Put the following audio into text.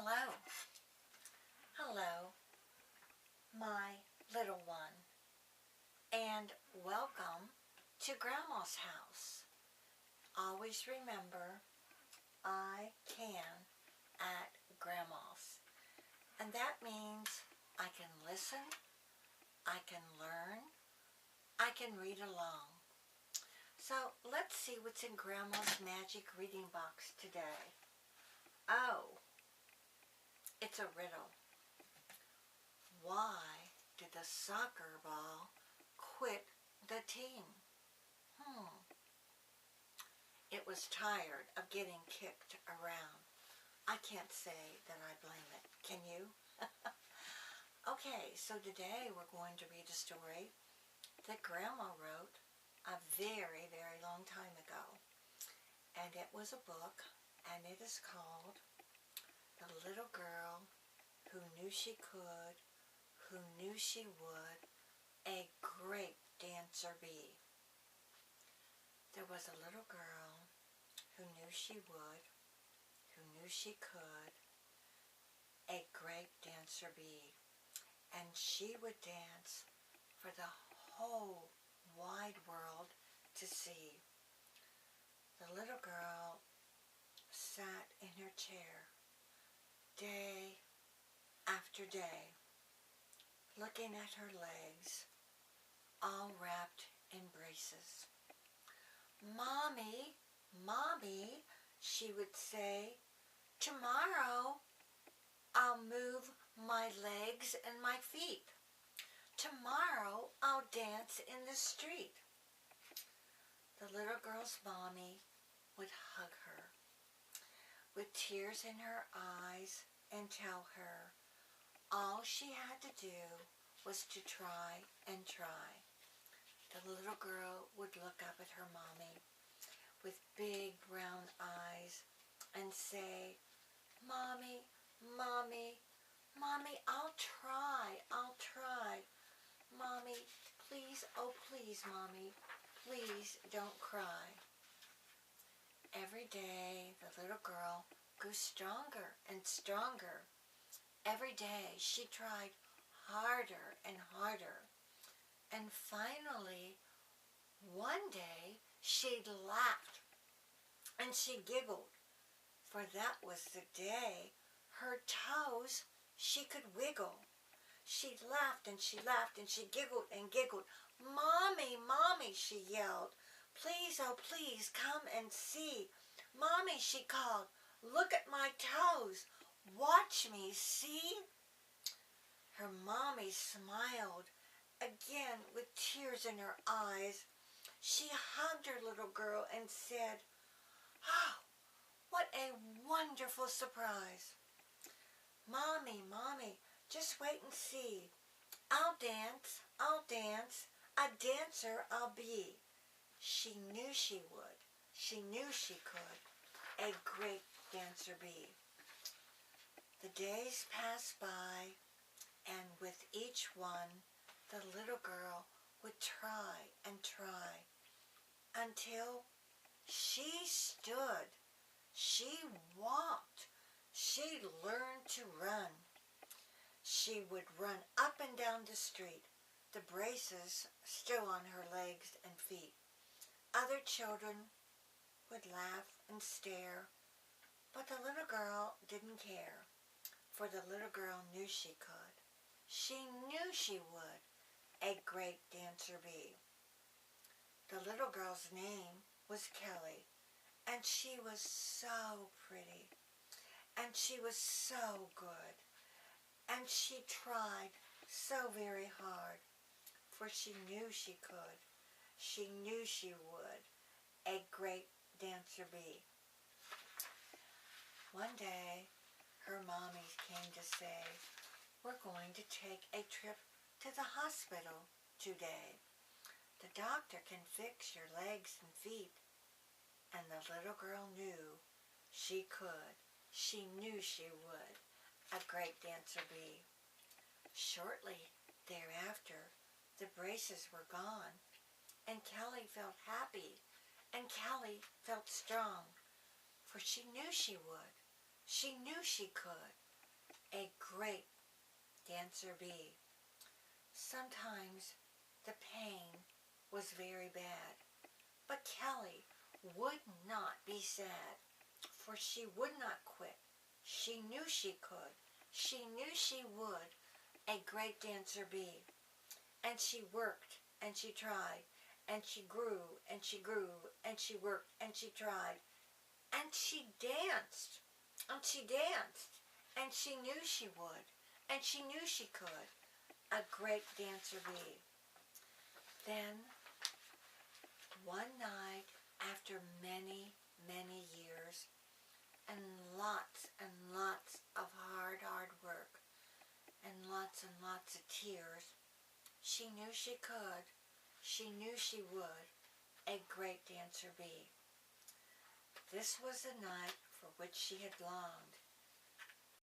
Hello. Hello, my little one, and welcome to Grandma's house. Always remember, I can at Grandma's. And that means I can listen, I can learn, I can read along. So let's see what's in Grandma's magic reading box today. Oh, it's a riddle. Why did the soccer ball quit the team? It was tired of getting kicked around. I can't say that I blame it. Can you? Okay, so today we're going to read a story that Grandma wrote a very, very long time ago. And it was a book, and it is called The Little Girl Who Knew She Could, Who Knew She Would, a Great Dancer Be. There was a little girl who knew she would, who knew she could, a great dancer be. And she would dance for the whole wide world to see. The little girl sat in her chair day after day, looking at her legs, all wrapped in braces. "Mommy, Mommy," she would say, "tomorrow I'll move my legs and my feet. Tomorrow I'll dance in the street." The little girl's mommy would hug her with tears in her eyes and tell her all she had to do was to try and try. The little girl would look up at her mommy with big brown eyes and say, "Mommy, Mommy, Mommy, I'll try. Mommy, please, oh please, Mommy, please don't cry." Every day the little girl grew stronger and stronger. Every day she tried harder and harder. And finally, one day she laughed and she giggled, for that was the day her toes she could wiggle. She laughed and she laughed and she giggled and giggled. "Mommy, Mommy," she yelled, "please, oh please, come and see." "Mommy," she called, "look at my toes. Watch me, see?" Her mommy smiled again with tears in her eyes. She hugged her little girl and said, "Oh, what a wonderful surprise. Mommy, Mommy, just wait and see. I'll dance, a dancer I'll be." She knew she would. She knew she could. A great dancer be. The days passed by, and with each one, the little girl would try and try until she stood, she walked, she learned to run. She would run up and down the street, the braces still on her legs and feet. Other children would laugh and stare, but the little girl didn't care, for the little girl knew she could. She knew she would a great dancer be. The little girl's name was Kelly, and she was so pretty, and she was so good, and she tried so very hard, for she knew she could. She knew she would a great dancer be. One day, her mommy came to say, "We're going to take a trip to the hospital today. The doctor can fix your legs and feet." And the little girl knew she could. She knew she would a great dancer be. Shortly thereafter, the braces were gone, and Kelly felt happy, and Kelly felt strong, for she knew she would. She knew she could. a great dancer be. Sometimes the pain was very bad, but Kelly would not be sad, for she would not quit. She knew she could. She knew she would a great dancer be. And she worked, and she tried, and she grew, and she grew, and she worked, and she tried, and she danced, and she danced, and she knew she would, and she knew she could a great dancer be. Then, one night, after many, many years, and lots of hard work, and lots of tears, she knew she could, she knew she would, a great dancer be. This was the night for which she had longed.